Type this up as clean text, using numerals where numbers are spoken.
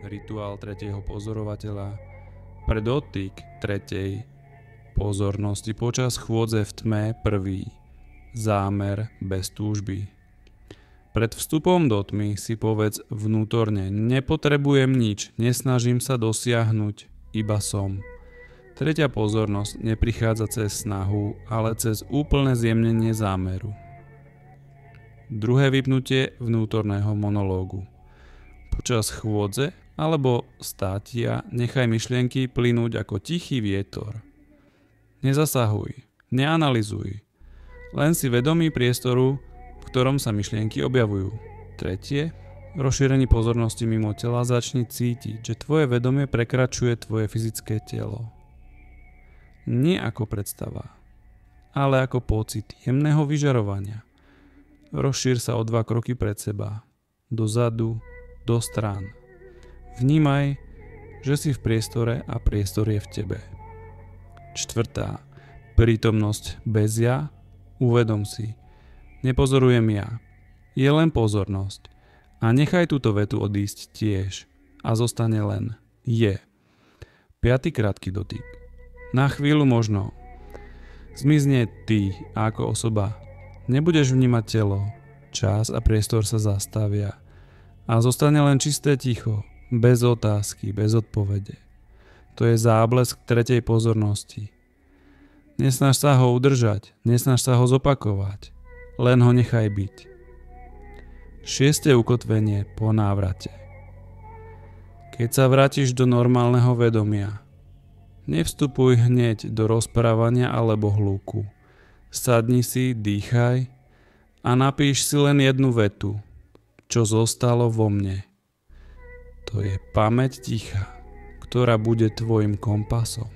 rituál tretieho pozorovateľa, pre dotyk tretej pozornosti počas chôdze v tme prvý, zámer bez túžby. Pred vstupom do tmy si povedz vnútorne: nepotrebujem nič, nesnažím sa dosiahnuť, iba som. Tretia pozornosť neprichádza cez snahu, ale cez úplné zjemnenie zámeru. Druhé vypnutie vnútorného monológu. Počas chôdze alebo státia nechaj myšlienky plynúť ako tichý vietor. Nezasahuj, neanalyzuj, len si vedomý priestoru, v ktorom sa myšlienky objavujú. Tretie, rozšírení pozornosti mimo tela začni cítiť, že tvoje vedomie prekračuje tvoje fyzické telo. Nie ako predstava, ale ako pocit jemného vyžarovania. Rozšír sa o 2 kroky pred seba, dozadu, do strán. Vnímaj, že si v priestore a priestor je v tebe. Štvrtá, prítomnosť bez ja, uvedom si. Nepozorujem ja, je len pozornosť. A nechaj túto vetu odísť tiež a zostane len je. 5. krátky dotyk. Na chvíľu možno zmizne ty ako osoba. Nebudeš vnímať telo, čas a priestor sa zastavia a zostane len čisté ticho, bez otázky, bez odpovede. To je záblesk tretej pozornosti. Nesnaž sa ho udržať, nesnaž sa ho zopakovať, len ho nechaj byť. 6. ukotvenie po návrate. Keď sa vrátiš do normálneho vedomia, nevstupuj hneď do rozprávania alebo hluku. Sadni si, dýchaj a napíš si len jednu vetu, čo zostalo vo mne. To je pamäť ticha, ktorá bude tvojim kompasom.